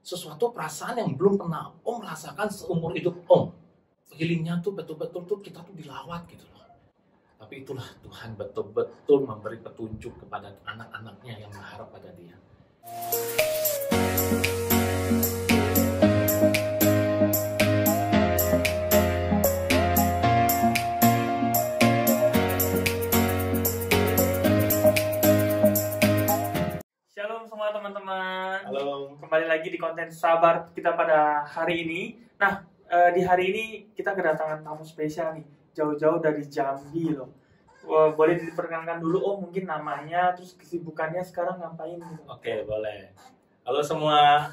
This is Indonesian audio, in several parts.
sesuatu perasaan yang belum pernah Om rasakan seumur hidup Om. Healingnya tuh betul-betul tuh kita tuh dilawat gitu loh. Tapi itulah Tuhan betul-betul memberi petunjuk kepada anak-anaknya yang berharap pada Dia. Shalom semua teman-teman. Halo. Kembali lagi di konten Sabar kita pada hari ini. Nah, di hari ini kita kedatangan tamu spesial nih, jauh-jauh dari Jambi loh. Boleh diperkenalkan dulu Om, mungkin namanya, terus kesibukannya sekarang ngapain gitu. Oke, boleh. Halo semua,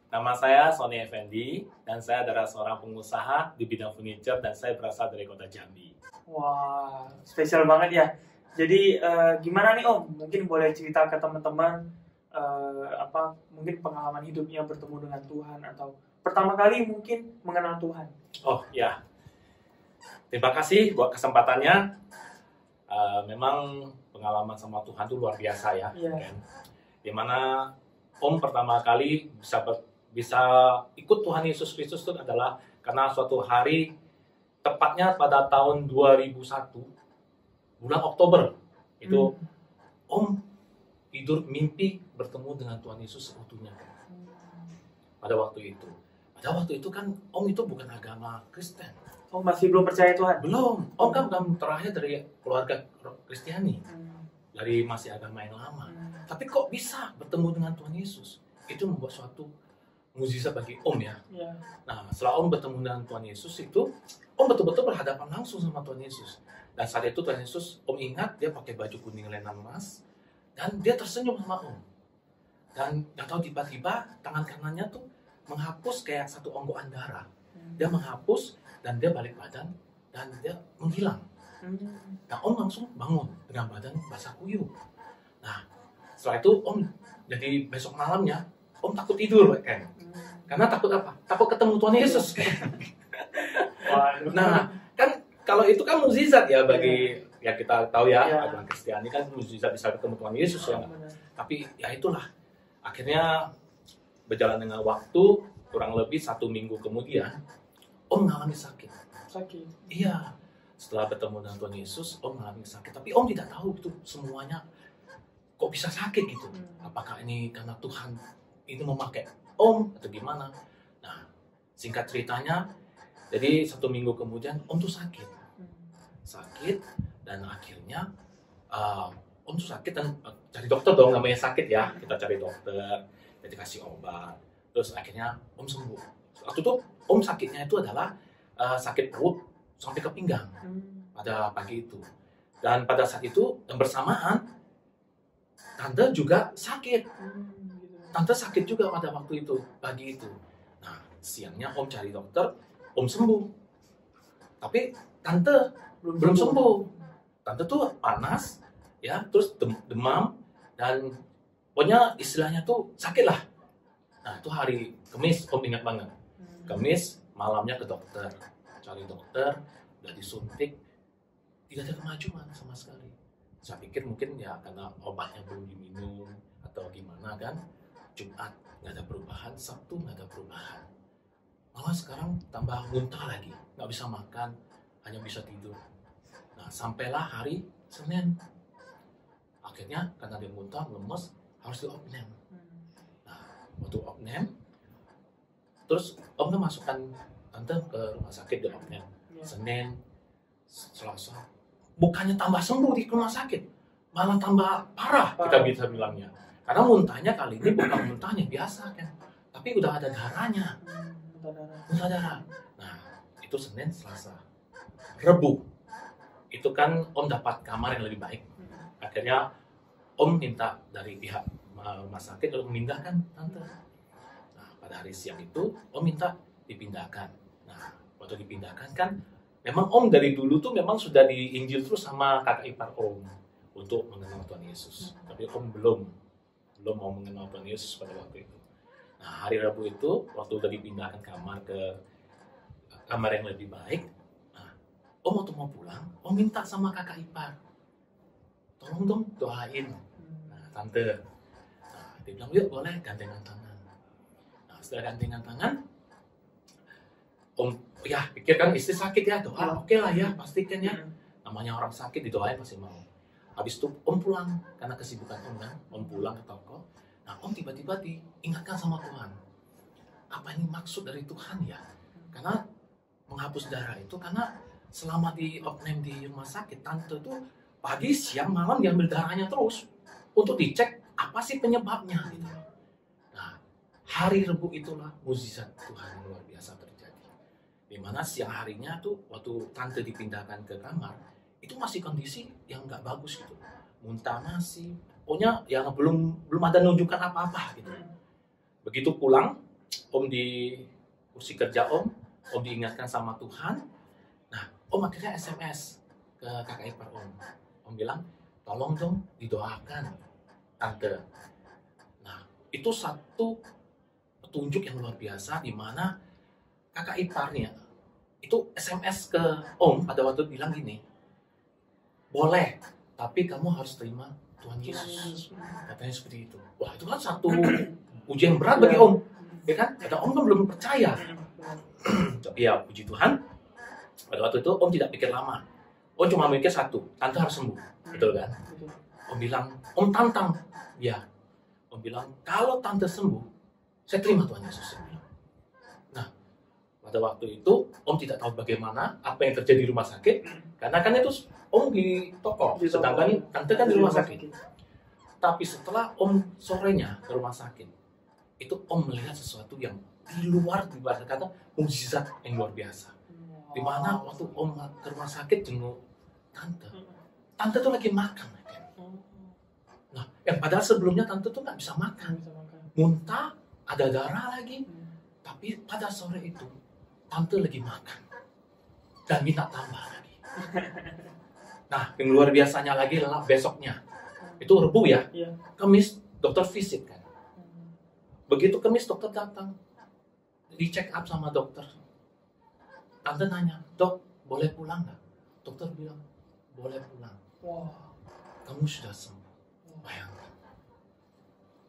nama saya Sony Effendi dan saya adalah seorang pengusaha di bidang furniture dan saya berasal dari kota Jambi. Wah, spesial banget ya. Jadi gimana nih Om? Mungkin boleh cerita ke teman-teman mungkin pengalaman hidupnya bertemu dengan Tuhan atau pertama kali mungkin mengenal Tuhan. Oh ya, terima kasih buat kesempatannya. Memang pengalaman sama Tuhan itu luar biasa ya. Iya. Kan? Dimana Om pertama kali bisa ikut Tuhan Yesus Kristus itu adalah karena suatu hari tepatnya pada tahun 2001 bulan Oktober itu Om tidur mimpi bertemu dengan Tuhan Yesus seutuhnya. Pada waktu itu kan Om itu bukan agama Kristen. Oh, masih belum percaya Tuhan? Belum. Om kan terakhir dari keluarga Kristiani, dari masih agama yang lama. Tapi kok bisa bertemu dengan Tuhan Yesus? Itu membuat suatu mukjizat bagi Om ya. Yeah. Nah, setelah Om bertemu dengan Tuhan Yesus itu, Om betul-betul berhadapan langsung sama Tuhan Yesus. Dan saat itu Tuhan Yesus, Om ingat dia pakai baju kuning lenan emas, dan dia tersenyum sama Om. Dan gak tahu tiba-tiba tangan kanannya tuh menghapus kayak satu onggokan darah. Dia menghapus dan dia balik badan dan dia menghilang. Nah, Om langsung bangun dengan badan basah kuyup. Nah, setelah itu Om jadi besok malamnya Om takut tidur kan? Karena takut apa? Takut ketemu Tuhan Yesus. Nah, kan kalau itu kan mukjizat ya bagi ya kita tahu ya agama Kristiani kan mukjizat bisa ketemu Tuhan Yesus ya. Tapi ya itulah akhirnya berjalan dengan waktu kurang lebih 1 minggu kemudian Om mengalami sakit. Iya. Setelah bertemu dengan Tuhan Yesus, Om mengalami sakit. Tapi Om tidak tahu itu semuanya kok bisa sakit gitu. Apakah ini karena Tuhan itu memakai Om atau gimana? Nah, singkat ceritanya, jadi 1 minggu kemudian Om tuh sakit dan akhirnya Om tuh sakit dan cari dokter dong, namanya sakit ya. Kita cari dokter, kita dikasih obat, terus akhirnya Om sembuh. Waktu itu Om sakitnya itu adalah sakit perut sampai ke pinggang pada pagi itu. Dan pada saat itu yang bersamaan Tante juga sakit. Tante sakit juga pada waktu itu, pagi itu. Nah, siangnya Om cari dokter, Om sembuh. Tapi Tante belum sembuh. Tante tuh panas, ya, terus demam, dan pokoknya istilahnya tuh sakit lah. Nah, itu hari Kamis, Om ingat banget. Kamis, malamnya ke dokter. Cari dokter, udah disuntik, tidak ada kemajuan sama sekali. Saya pikir mungkin ya karena obatnya belum diminum, atau gimana kan. Jumat, nggak ada perubahan. Sabtu, nggak ada perubahan. Malah sekarang tambah muntah lagi. Nggak bisa makan, hanya bisa tidur. Nah, sampailah hari Senin. Akhirnya karena dia muntah, lemes, harus diopname. Nah, waktu opname, terus Om kan masukkan Tante ke rumah sakit di opname. Senin, Selasa, bukannya tambah sembuh di rumah sakit, malah tambah parah kita bisa bilangnya. Karena muntahnya kali ini bukan muntahnya biasa kan, tapi udah ada darahnya. Muntah darah. Nah, itu Senin, Selasa. Rebu, itu kan Om dapat kamar yang lebih baik. Akhirnya Om minta dari pihak rumah sakit untuk memindahkan Tante. Nah, pada hari siang itu Om minta dipindahkan. Nah, waktu dipindahkan kan, memang Om dari dulu tuh memang sudah diinjil terus sama kakak ipar Om untuk mengenal Tuhan Yesus. Tapi Om belum mau mengenal Tuhan Yesus pada waktu itu. Nah, hari Rabu itu waktu udah dipindahkan kamar ke kamar yang lebih baik. Nah, Om waktu mau pulang, Om minta sama kakak ipar, tolong dong doain Tante. Nah, dia bilang, yuk boleh gandengan tangan. Nah, setelah gandengan tangan, Om ya pikirkan istri sakit ya, doa oke lah ya, pastikan ya. Namanya orang sakit didoain pasti mau. Habis itu Om pulang, karena kesibukan Om kan, Om pulang ke toko. Nah Om tiba-tiba diingatkan sama Tuhan, apa ini maksud dari Tuhan ya? Karena menghapus darah itu, karena selama di opname di rumah sakit, tante tuh pagi, siang, malam diambil darahnya terus untuk dicek apa sih penyebabnya gitu. Nah, hari Rebu itulah mukjizat Tuhan yang luar biasa terjadi. Dimana siang harinya tuh waktu tante dipindahkan ke kamar, itu masih kondisi yang nggak bagus gitu, muntah masih, pokoknya yang belum ada nunjukkan apa-apa gitu. Begitu pulang, Om di kursi kerja Om diingatkan sama Tuhan. Nah, Om akhirnya SMS ke kakak ipar Om bilang, tolong dong didoakan tante. Nah, itu satu petunjuk yang luar biasa, di mana kakak iparnya itu SMS ke Om pada waktu bilang gini, boleh, tapi kamu harus terima Tuhan Yesus. Katanya seperti itu. Wah, itu kan satu ujian berat bagi Om, ya kan? Karena Om kan belum percaya. Tapi ya puji Tuhan, pada waktu itu Om tidak pikir lama. Om cuma mikir satu, tante harus sembuh, betul kan? Om bilang, Om tantang, ya. Om bilang, kalau tante sembuh, saya terima Tuhan Yesus. Nah, pada waktu itu Om tidak tahu bagaimana apa yang terjadi di rumah sakit, karena kan itu Om di toko, sedangkan tante kan di rumah sakit. Tapi setelah Om sorenya ke rumah sakit, itu Om melihat sesuatu yang di luar kata mukjizat yang luar biasa. Di mana waktu Om ke rumah sakit jenguk tante tuh lagi makan. Nah, yang padahal sebelumnya tante tuh nggak bisa makan, muntah, ada darah lagi. Tapi pada sore itu tante lagi makan dan minta tambah lagi. Nah, yang luar biasanya lagi adalah besoknya, itu Rebu ya, Kamis dokter visit kan. Begitu Kamis dokter datang, di check up sama dokter. Tante nanya, dok boleh pulang nggak? Dokter bilang boleh pulang. Kamu sudah sembuh. Bayangkan,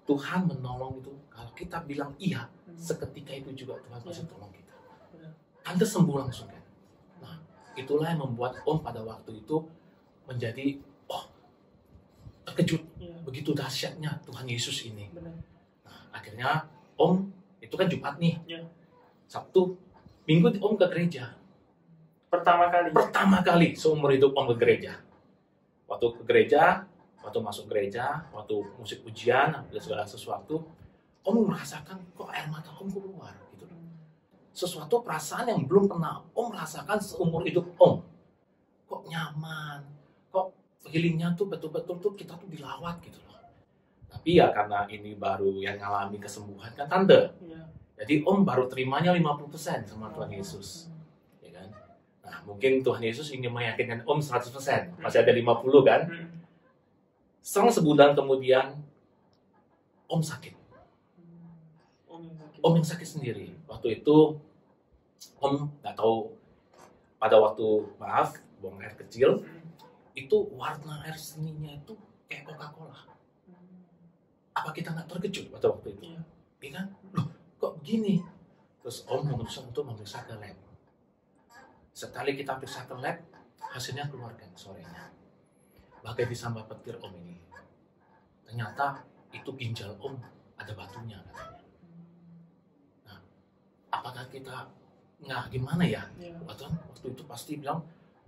Tuhan menolong itu. Kalau kita bilang iya, seketika itu juga Tuhan pasti tolong kita. Tante sembuh langsung kan. Nah, itulah yang membuat Om pada waktu itu menjadi terkejut. Begitu dahsyatnya Tuhan Yesus ini. Nah, akhirnya Om itu kan Jumat nih, Sabtu, Minggu Om ke gereja. Pertama kali seumur hidup Om ke gereja. Waktu ke gereja, waktu masuk gereja, waktu musik ujian, dan segala sesuatu, Om merasakan kok air mata Om keluar gitu. Sesuatu perasaan yang belum pernah Om rasakan seumur hidup Om. Kok nyaman, kok healingnya tuh betul-betul tuh kita tuh dilawat gitu loh. Tapi ya karena ini baru yang ngalami kesembuhan kan tante. Jadi Om baru terimanya 50% sama Tuhan Yesus. Ya kan? Nah, mungkin Tuhan Yesus ingin meyakinkan Om 100%. Masih ada 50 kan? Selang sebulan kemudian Om sakit. Om yang sakit sendiri. Waktu itu Om nggak tahu, pada waktu buang air kecil, itu warna air seninya itu kayak Coca-Cola. Apa kita nggak terkejut pada waktu itu? Iya kan? Loh, kok begini? Terus Om memutuskan untuk memeriksa ke lab. Sekali kita periksa ke lab, hasilnya keluarkan sorenya. Bagai disambar petir Om ini. Ternyata itu ginjal Om ada batunya katanya. Nah, apakah kita nggak gimana ya? Waktu itu pasti bilang,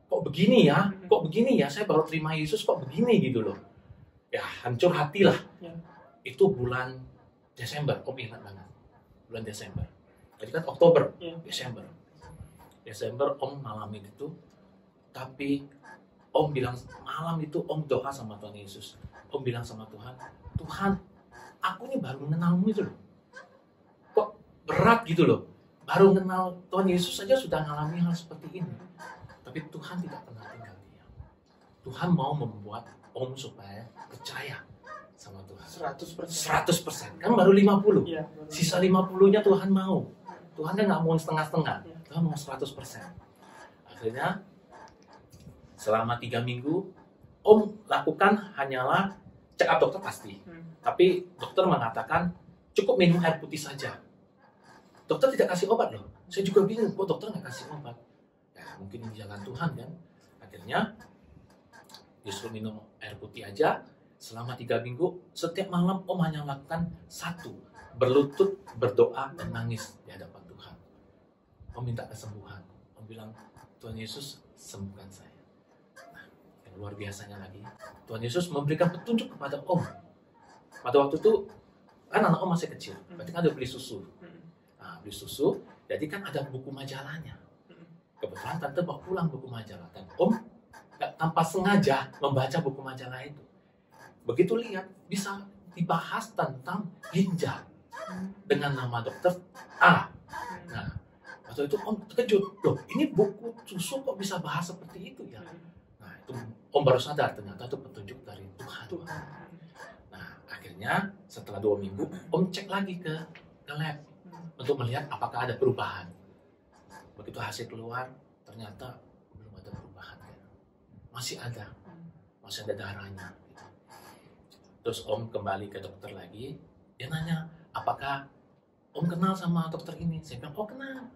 kok begini ya? Kok begini ya? Saya baru terima Yesus kok begini gitu loh. Ya hancur hati lah. Itu bulan Desember, Om ingat banget. Bulan Desember. Jadi kan Oktober, Desember Om ngalamin itu. Tapi Om bilang malam itu Om doa sama Tuhan Yesus. Om bilang sama Tuhan, Tuhan, aku ini baru mengenalmu itu loh. Kok berat gitu loh. Baru kenal Tuhan Yesus saja sudah mengalami hal seperti ini. Tapi Tuhan tidak pernah tinggal diam. Tuhan mau membuat Om supaya percaya sama Tuhan. 100%. Kan baru 50. Sisa 50-nya Tuhan mau. Tuhan kan nggak mau setengah-setengah. Tuhan mau 100%. Akhirnya selama 3 minggu Om lakukan hanyalah check up dokter pasti. Tapi dokter mengatakan cukup minum air putih saja. dokter tidak kasih obat loh. Saya juga bingung, kok dokter nggak kasih obat? Ya mungkin ini jalan Tuhan kan. Akhirnya disuruh minum air putih aja selama 3 minggu. Setiap malam Om hanya lakukan satu, berlutut, berdoa, dan nangis di hadapan Tuhan. Om minta kesembuhan. Om bilang, Tuhan Yesus sembuhkan saya. Nah, yang luar biasanya lagi, Tuhan Yesus memberikan petunjuk kepada Om. Pada waktu itu kan anak Om masih kecil, berarti kan ada beli susu. Nah, beli susu, jadi kan ada buku majalahnya. Kebetulan tante bawa pulang buku majalah, dan Om tanpa sengaja membaca buku majalah itu. Begitu lihat, bisa dibahas tentang ginjal dengan nama dokter A. Nah, waktu itu Om terkejut, loh ini buku susu kok bisa bahas seperti itu ya? Nah, itu Om baru sadar ternyata itu petunjuk dari Tuhan. Nah, akhirnya setelah 2 minggu, Om cek lagi ke lab untuk melihat apakah ada perubahan. Begitu hasil keluar, ternyata belum ada perubahan. Masih ada darahnya. Terus Om kembali ke dokter lagi, dia nanya, apakah Om kenal sama dokter ini? Saya bilang, oh kenal.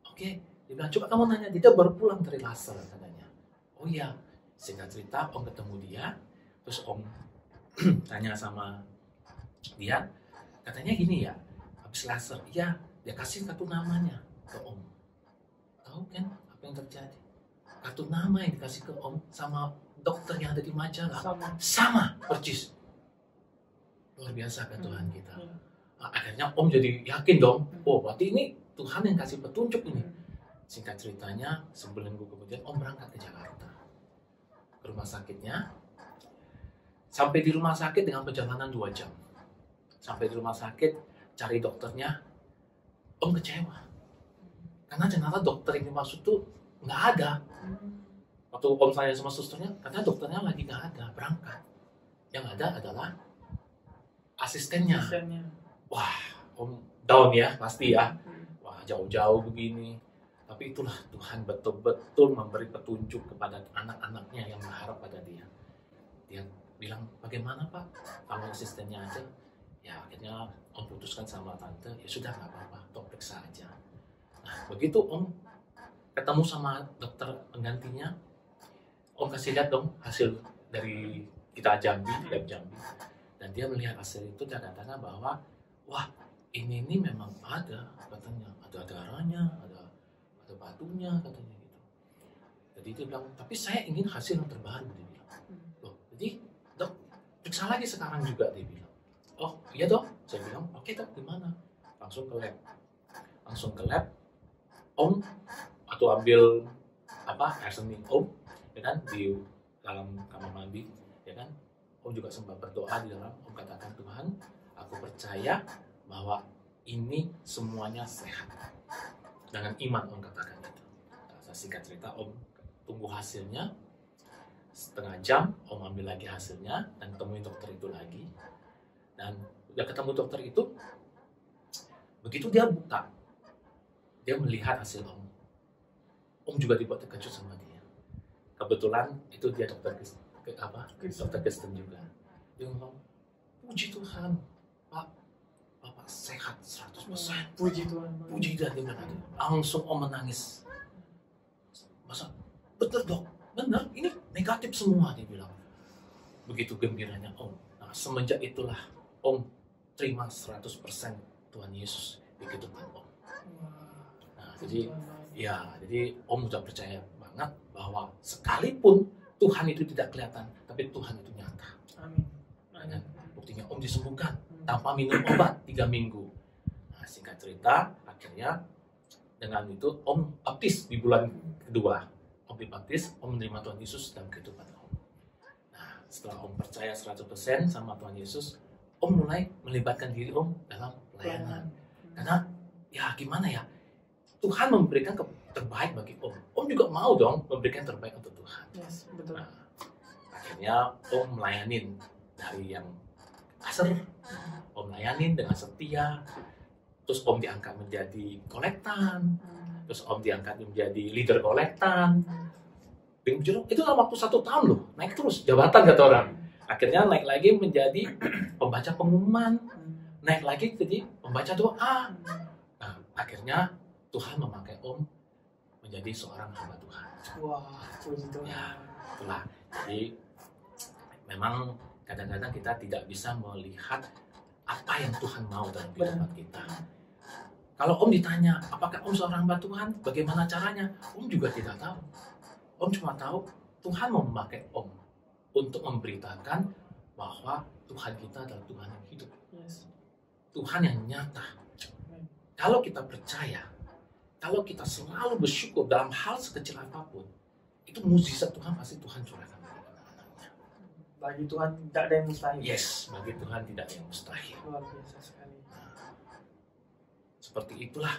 Oke, dia bilang, coba kamu nanya, dia baru pulang dari laser katanya. Oh iya, singkat cerita Om ketemu dia, terus Om tanya sama dia, katanya gini ya, habis laser, iya, dia kasih kartu namanya ke Om. Tahu kan apa yang terjadi? Kartu nama yang dikasih ke Om sama dokter yang ada di majalah sama persis. Luar biasa kan Tuhan kita. Nah, akhirnya Om jadi yakin dong, oh berarti ini Tuhan yang kasih petunjuk ini. Singkat ceritanya, sebulan kemudian Om berangkat ke Jakarta, ke rumah sakitnya. Sampai di rumah sakit dengan perjalanan 2 jam. Sampai di rumah sakit, cari dokternya, Om kecewa. Karena ternyata dokter yang dimaksud tuh nggak ada. Waktu Om tanya sama susternya, katanya dokternya lagi nggak ada, berangkat. Yang ada adalah asistennya. Wah, Om down ya, pasti ya. Wah, jauh-jauh begini. Tapi itulah Tuhan betul-betul memberi petunjuk kepada anak-anaknya yang berharap pada dia. Dia bilang, bagaimana Pak? Kalau asistennya aja. Ya, akhirnya Om putuskan sama tante, ya sudah nggak apa-apa, toh periksa aja. Nah, begitu Om ketemu sama dokter penggantinya, Om kasih lihat dong hasil dari kita Jambi, lab Jambi. Dan dia melihat hasil itu, tanda-tanda bahwa wah ini memang ada, katanya ada darahnya, ada batunya katanya gitu. Jadi dia bilang, tapi saya ingin hasil yang terbaru, dia bilang. Loh, jadi dok periksa lagi sekarang juga, dia bilang. Oh iya dok, saya bilang oke dok, gimana? Langsung ke lab, Om atau ambil air seni Om, ya kan, di dalam kamar mandi, ya kan. Om juga sempat berdoa di dalam, Om katakan, Tuhan, aku percaya bahwa ini semuanya sehat. Dengan iman Om katakan itu. Nah, singkat cerita, Om tunggu hasilnya. Setengah jam, Om ambil lagi hasilnya dan ketemuin dokter itu lagi. Dan udah ketemu dokter itu, begitu dia buka, dia melihat hasil Om. Om juga dibuat terkejut sama dia. Kebetulan itu dia dokter Kristen juga. Dia ngomong, puji Tuhan, Pak, Bapak sehat 100%. Puji Tuhan. Puji Tuhan, dia bilang. Langsung Om menangis. Masa, betul dok, benar, ini negatif semua, dia bilang. Begitu gembiranya Om. Nah, semenjak itulah Om terima 100% Tuhan Yesus di kehidupan Om. Nah, jadi Om udah percaya banget bahwa sekalipun Tuhan itu tidak kelihatan, tapi Tuhan itu nyata. Amin. Dan buktinya Om disembuhkan tanpa minum obat 3 minggu. Nah, singkat cerita, akhirnya dengan itu Om baptis di bulan kedua. Om dibaptis, Om menerima Tuhan Yesus dalam kehidupan Om. Nah, setelah Om percaya 100% sama Tuhan Yesus, Om mulai melibatkan diri Om dalam pelayanan. Karena ya gimana ya, Tuhan memberikan terbaik bagi Om. Om juga mau dong memberikan terbaik untuk Tuhan. Yes, betul. Nah, akhirnya Om melayanin dari yang kasar, Om melayanin dengan setia. Terus Om diangkat menjadi kolektan. Terus Om diangkat menjadi leader kolektan. Itu dalam waktu 1 tahun loh, naik terus jabatan kata orang. Akhirnya naik lagi menjadi pembaca pengumuman, naik lagi jadi pembaca doa. Nah, akhirnya akhirnya Tuhan memakai Om menjadi seorang hamba Tuhan. Wah, puji Tuhan. Ya, itulah. Jadi memang kadang-kadang kita tidak bisa melihat apa yang Tuhan mau dalam kehidupan kita. Kalau Om ditanya, apakah Om seorang hamba Tuhan? Bagaimana caranya? Om juga tidak tahu. Om cuma tahu Tuhan mau memakai Om untuk memberitakan bahwa Tuhan kita adalah Tuhan yang hidup. Yes. Tuhan yang nyata. Kalau kita percaya, kalau kita selalu bersyukur dalam hal sekecil apapun, itu mukjizat Tuhan pasti Tuhan curahkan kepada anak-anaknya. Bagi Tuhan tidak ada yang mustahil. Yes, bagi Tuhan tidak ada yang mustahil. Luar biasa sekali. Seperti itulah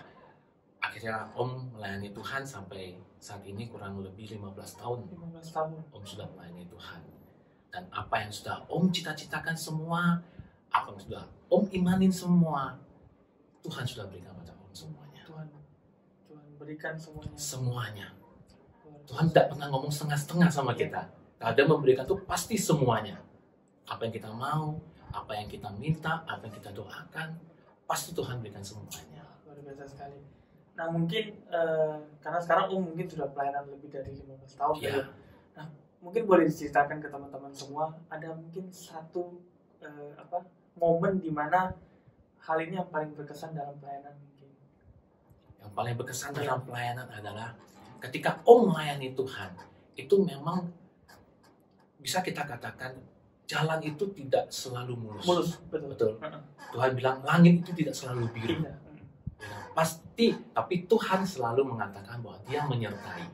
akhirnya Om melayani Tuhan sampai saat ini kurang lebih 15 tahun. 15 tahun. Om sudah melayani Tuhan. Dan apa yang sudah Om cita-citakan semua, apa yang sudah Om imanin semua, Tuhan sudah berikan pada Om semuanya. Tuhan berikan semuanya. Semuanya. Tuhan tidak pernah ngomong setengah-setengah sama kita. Kalau Dia memberikan itu pasti semuanya. Apa yang kita mau, apa yang kita minta, apa yang kita doakan, pasti Tuhan berikan semuanya. Luar biasa sekali. Nah mungkin karena sekarang mungkin sudah pelayanan lebih dari 15 tahun. Ya. Nah mungkin boleh diceritakan ke teman-teman semua, ada mungkin satu momen di mana hal ini yang paling berkesan dalam pelayanan mungkin. Yang paling berkesan dalam pelayanan adalah ketika Om melayani Tuhan, itu memang bisa kita katakan jalan itu tidak selalu mulus. Betul. Tuhan bilang langit itu tidak selalu biru. Tidak. Ya, pasti, tapi Tuhan selalu mengatakan bahwa Dia menyertai.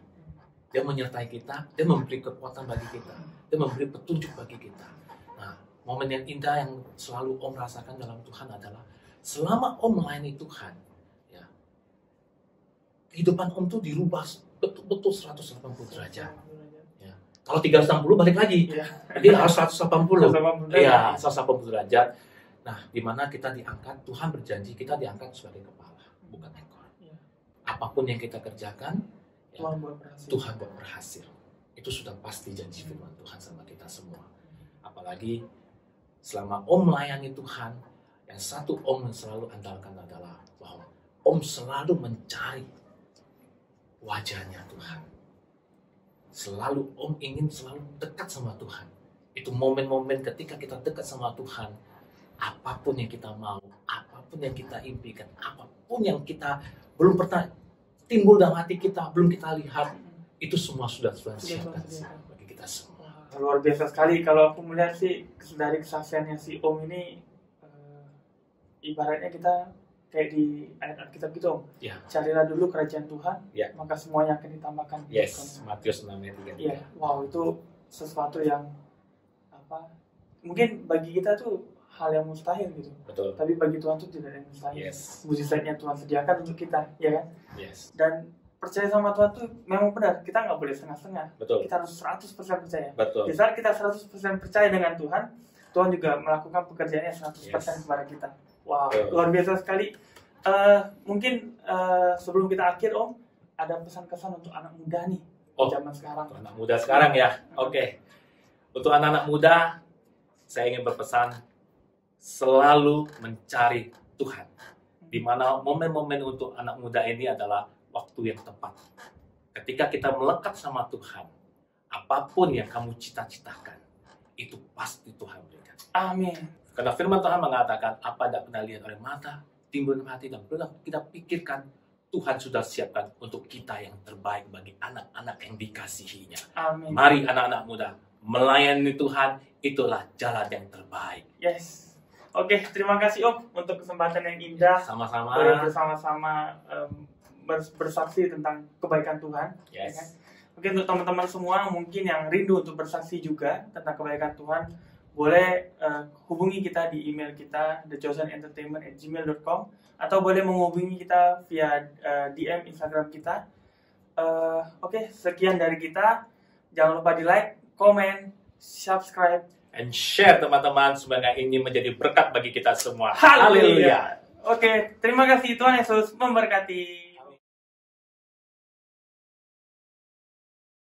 Dia menyertai kita, Dia memberi kekuatan bagi kita, Dia memberi petunjuk bagi kita. Nah, momen yang indah yang selalu Om rasakan dalam Tuhan adalah selama Om melayani Tuhan, ya, kehidupan Om tuh dirubah betul-betul 180 derajat. Ya. Kalau 360 balik lagi, jadi harus 180. Iya, 180 derajat. Nah, di mana kita diangkat, Tuhan berjanji kita diangkat sebagai kepala, bukan ekor. Apapun yang kita kerjakan, Tuhan buat berhasil. Itu sudah pasti janji firman Tuhan sama kita semua. Apalagi selama Om melayani Tuhan, yang satu Om yang selalu andalkan adalah bahwa Om selalu mencari wajahnya Tuhan. Selalu Om ingin selalu dekat sama Tuhan. Itu momen-momen ketika kita dekat sama Tuhan, apapun yang kita mau, apapun yang kita impikan, apapun yang kita belum pernah timbul dalam hati kita, belum kita lihat, itu semua sudah siapkan bagi kita semua. Luar biasa sekali. Kalau aku melihat sih dari kesaksiannya si Om ini, ibaratnya kita kayak di ayat Alkitab gitu Om. Ya. Carilah dulu kerajaan Tuhan, ya, maka semuanya akan ditambahkan. Yes, Matius 6 ayat 3. Iya, wow, itu sesuatu yang mungkin bagi kita tuh hal yang mustahil gitu. Betul. Tapi bagi Tuhan tuh tidak ada yang mustahil. Yes. Mujizatnya Tuhan sediakan untuk kita, ya kan? Yes. Dan percaya sama Tuhan tuh memang benar, kita nggak boleh setengah-setengah. Betul. Kita harus 100% percaya. Betul. Di saat kita 100% percaya dengan Tuhan, Tuhan juga melakukan pekerjaannya 100% kepada kita. Wow, luar biasa sekali. Mungkin sebelum kita akhir Om, ada pesan-kesan untuk anak muda nih zaman sekarang. Untuk anak muda sekarang ya. Oke. Untuk anak-anak muda, saya ingin berpesan selalu mencari Tuhan. Di mana momen-momen untuk anak muda ini adalah waktu yang tepat. Ketika kita melekat sama Tuhan, apapun yang kamu cita-citakan, itu pasti Tuhan berikan. Amin. Karena firman Tuhan mengatakan, apa tidak pernah lihat oleh mata, timbul dalam hati, dan pernah kita pikirkan, Tuhan sudah siapkan untuk kita yang terbaik bagi anak-anak yang dikasihinya. Amin. Mari anak-anak muda, melayani Tuhan, itulah jalan yang terbaik. Yes. Oke, terima kasih Om untuk kesempatan yang indah. Sama-sama. Bersama-sama bersaksi tentang kebaikan Tuhan. Yes. Ya kan? Oke, untuk teman-teman semua mungkin yang rindu untuk bersaksi juga tentang kebaikan Tuhan, boleh hubungi kita di email kita thechosenentertainment@gmail.com atau boleh menghubungi kita via DM Instagram kita. Oke, sekian dari kita. Jangan lupa di like, komen, subscribe, and share teman-teman, semoga ini menjadi berkat bagi kita semua. Haleluya. Oke, terima kasih, Tuhan Yesus memberkati.